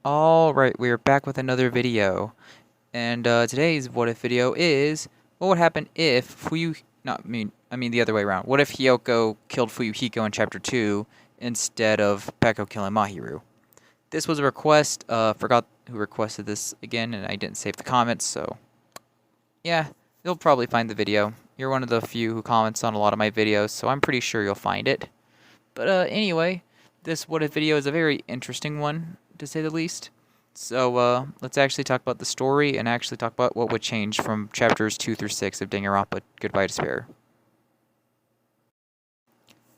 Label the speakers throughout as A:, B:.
A: Alright, we are back with another video. And today's what if video is what would happen if I mean the other way around. What if Hiyoko killed Fuyuhiko in chapter 2 instead of Peko killing Mahiru? This was a request, forgot who requested this again, and I didn't save the comments, so yeah, you'll probably find the video. You're one of the few who comments on a lot of my videos, so I'm pretty sure you'll find it. But anyway, this what if video is a very interesting one, to say the least. So let's actually talk about the story and actually talk about what would change from chapters 2 through 6 of Danganronpa Goodbye Despair.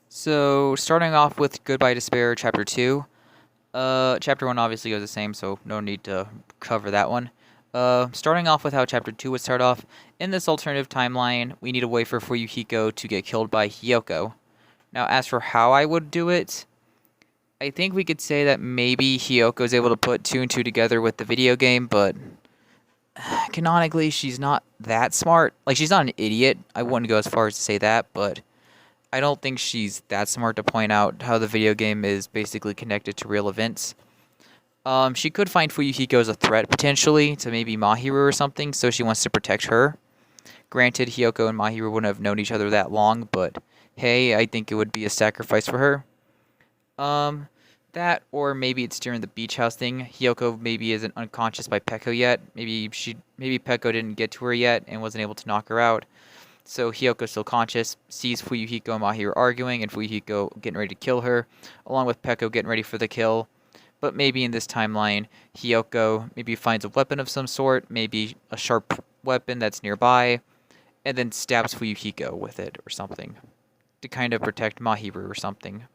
A: So starting off with Goodbye Despair chapter 2. Chapter 1 obviously goes the same, so no need to cover that one. Starting off with how chapter 2 would start off. In this alternative timeline, we need a way for Fuyuhiko to get killed by Hiyoko. Now, as for how I would do it, I think we could say that maybe Hiyoko is able to put 2 and 2 together with the video game, but canonically, she's not that smart. Like, she's not an idiot. I wouldn't go as far as to say that, but I don't think she's that smart to point out how the video game is basically connected to real events. She could find Fuyuhiko as a threat, potentially, to maybe Mahiru or something, so she wants to protect her. Granted, Hiyoko and Mahiru wouldn't have known each other that long, but hey, I think it would be a sacrifice for her. That, or maybe it's during the beach house thing. Hiyoko maybe isn't unconscious by Peko yet. Maybe Peko didn't get to her yet and wasn't able to knock her out. So Hiyoko's still conscious, sees Fuyuhiko and Mahiru arguing, and Fuyuhiko getting ready to kill her, along with Peko getting ready for the kill. But maybe in this timeline, Hiyoko maybe finds a weapon of some sort, maybe a sharp weapon that's nearby, and then stabs Fuyuhiko with it or something, to kind of protect Mahiru or something.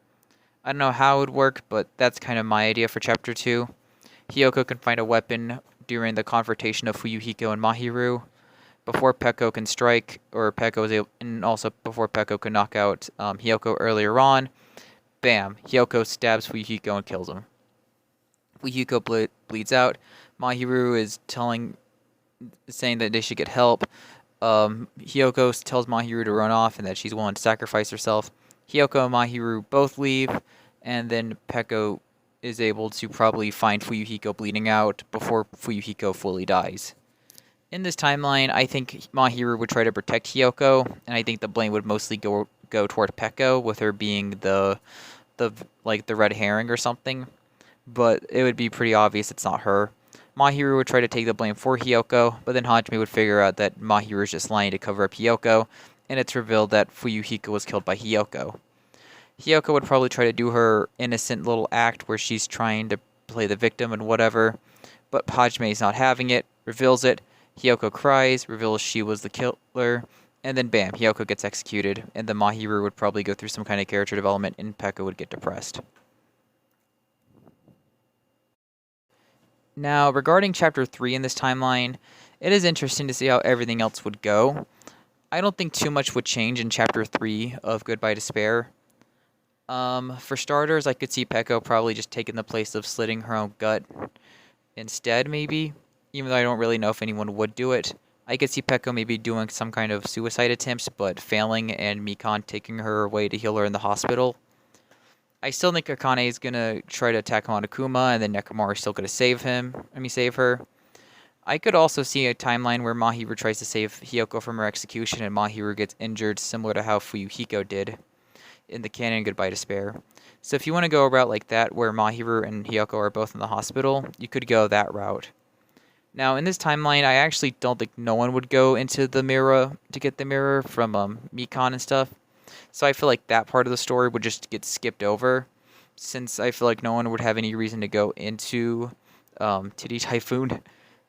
A: I don't know how it would work, but that's kind of my idea for chapter 2. Hiyoko can find a weapon during the confrontation of Fuyuhiko and Mahiru before Peko can strike, or Peko is able, and also before Peko can knock out Hiyoko earlier on. Bam! Hiyoko stabs Fuyuhiko and kills him. Fuyuhiko bleeds out. Mahiru is saying that they should get help. Hiyoko tells Mahiru to run off and that she's willing to sacrifice herself. Hiyoko and Mahiru both leave, and then Peko is able to probably find Fuyuhiko bleeding out before Fuyuhiko fully dies. In this timeline, I think Mahiru would try to protect Hiyoko, and I think the blame would mostly go toward Peko, with her being the red herring or something. But it would be pretty obvious it's not her. Mahiru would try to take the blame for Hiyoko, but then Hajime would figure out that Mahiru is just lying to cover up Hiyoko, and it's revealed that Fuyuhiko was killed by Hiyoko. Hiyoko would probably try to do her innocent little act where she's trying to play the victim and whatever, but Hajime is not having it, reveals it. Hiyoko cries, reveals she was the killer, and then bam, Hiyoko gets executed, and the Mahiru would probably go through some kind of character development, and Peko would get depressed. Now, regarding chapter 3 in this timeline, it is interesting to see how everything else would go. I don't think too much would change in chapter 3 of Goodbye Despair. For starters, I could see Peko probably just taking the place of slitting her own gut instead, maybe. Even though I don't really know if anyone would do it. I could see Peko maybe doing some kind of suicide attempts, but failing, and Mikan taking her away to heal her in the hospital. I still think Akane is gonna try to attack Monokuma, and then Nekomaru is still gonna save her. I could also see a timeline where Mahiru tries to save Hiyoko from her execution, and Mahiru gets injured, similar to how Fuyuhiko did in the canon Goodbye Despair. So if you want to go a route like that, where Mahiru and Hiyoko are both in the hospital, you could go that route. Now, in this timeline, I actually don't think no one would go into the mirror to get the mirror from Mikan and stuff. So I feel like that part of the story would just get skipped over, since I feel like no one would have any reason to go into Titty Typhoon.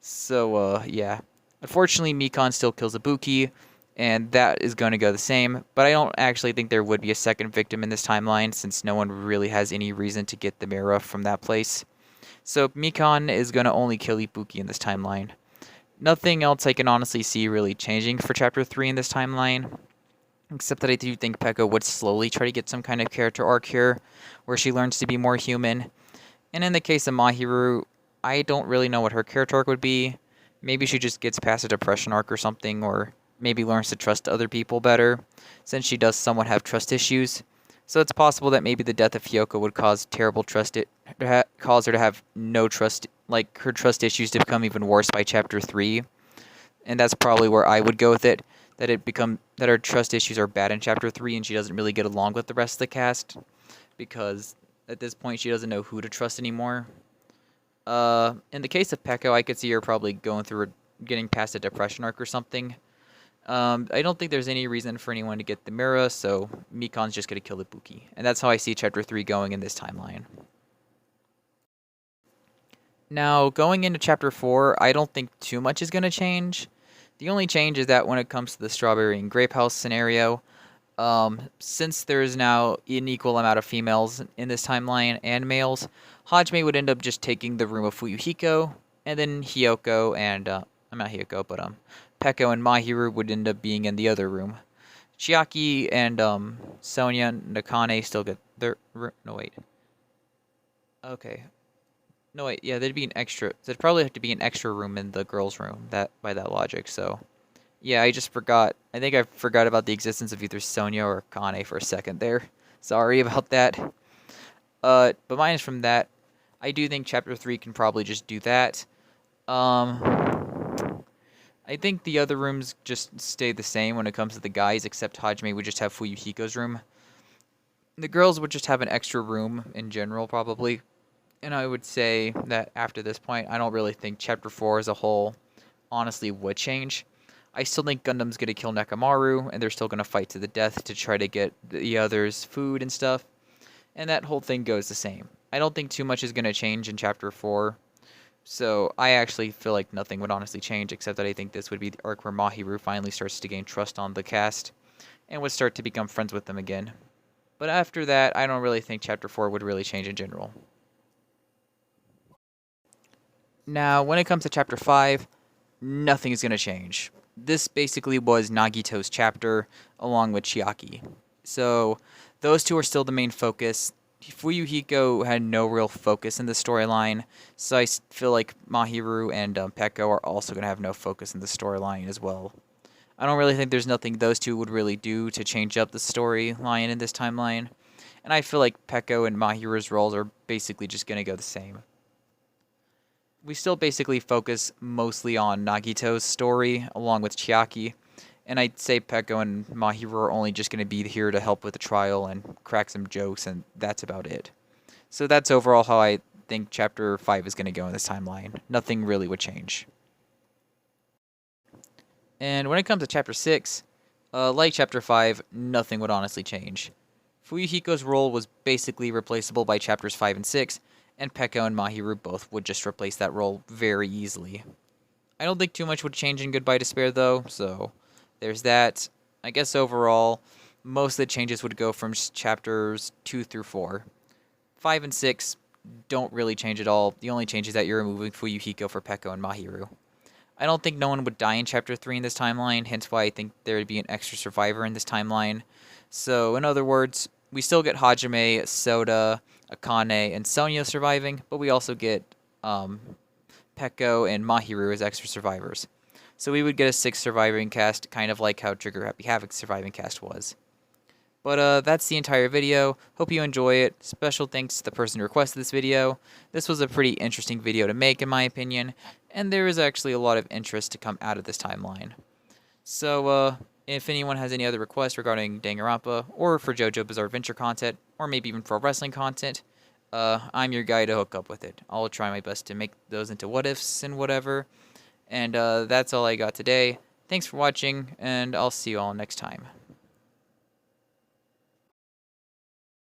A: So, yeah. Unfortunately, Mikan still kills Ibuki, and that is going to go the same. But I don't actually think there would be a second victim in this timeline, since no one really has any reason to get the mirror from that place. So Mikan is going to only kill Ibuki in this timeline. Nothing else I can honestly see really changing for chapter 3 in this timeline. Except that I do think Peko would slowly try to get some kind of character arc here, where she learns to be more human. And in the case of Mahiru, I don't really know what her character arc would be. Maybe she just gets past a depression arc or something, or maybe learns to trust other people better, since she does somewhat have trust issues. So it's possible that maybe the death of Hiyoko would cause terrible cause her to have no trust, like her trust issues to become even worse by chapter 3. And that's probably where I would go with it. That her trust issues are bad in chapter 3 and she doesn't really get along with the rest of the cast because at this point she doesn't know who to trust anymore. In the case of Peko, I could see her probably going through getting past a depression arc or something. I don't think there's any reason for anyone to get the Mira, so Mikan's just gonna kill Ibuki. And that's how I see chapter 3 going in this timeline. Now, going into chapter 4, I don't think too much is gonna change. The only change is that when it comes to the strawberry and grape house scenario, since there is now an equal amount of females in this timeline and males, Hajime would end up just taking the room of Fuyuhiko, and then Hiyoko and, not Hiyoko, but, Peko and Mahiru would end up being in the other room. Chiaki and, Sonia and Akane still get their, no wait. Okay. No wait, yeah, there'd probably have to be an extra room in the girls' room, by that logic, so. Yeah, I just forgot. I think I forgot about the existence of either Sonia or Akane for a second there. Sorry about that. But minus from that, I do think Chapter 3 can probably just do that. I think the other rooms just stay the same when it comes to the guys, except Hajime would just have Fuyuhiko's room. The girls would just have an extra room in general, probably. And I would say that after this point, I don't really think Chapter 4 as a whole honestly would change. I still think Gundam's going to kill Nekamaru, and they're still going to fight to the death to try to get the others food and stuff. And that whole thing goes the same. I don't think too much is going to change in Chapter 4. So I actually feel like nothing would honestly change, except that I think this would be the arc where Mahiru finally starts to gain trust on the cast, and would start to become friends with them again. But after that, I don't really think Chapter 4 would really change in general. Now, when it comes to Chapter 5, nothing is going to change. This basically was Nagito's chapter, along with Chiaki. So, those two are still the main focus. Fuyuhiko had no real focus in the storyline, so I feel like Mahiru and Peko are also going to have no focus in the storyline as well. I don't really think there's nothing those two would really do to change up the storyline in this timeline, and I feel like Peko and Mahiru's roles are basically just going to go the same. We still basically focus mostly on Nagito's story, along with Chiaki, and I'd say Peko and Mahiru are only just going to be here to help with the trial and crack some jokes, and that's about it. So that's overall how I think Chapter 5 is going to go in this timeline. Nothing really would change. And when it comes to Chapter 6, like Chapter 5, nothing would honestly change. Fuyuhiko's role was basically replaceable by Chapters 5 and 6, and Peko and Mahiru both would just replace that role very easily. I don't think too much would change in Goodbye Despair, though, so there's that. I guess overall, most of the changes would go from Chapters 2 through 4. 5 and 6 don't really change at all. The only change is that you're removing Fuyuhiko for Peko and Mahiru. I don't think no one would die in Chapter 3 in this timeline, hence why I think there would be an extra survivor in this timeline. So, in other words, we still get Hajime, Soda, Akane, and Sonia surviving, but we also get Peko and Mahiru as extra survivors. So we would get a 6 surviving cast, kind of like how Trigger Happy Havoc's surviving cast was. But that's the entire video. Hope you enjoy it. Special thanks to the person who requested this video. This was a pretty interesting video to make, in my opinion, and there is actually a lot of interest to come out of this timeline. So, if anyone has any other requests regarding Danganronpa, or for JoJo Bizarre Adventure content, or maybe even pro wrestling content, I'm your guy to hook up with it. I'll try my best to make those into what-ifs and whatever. And that's all I got today. Thanks for watching, and I'll see you all next time.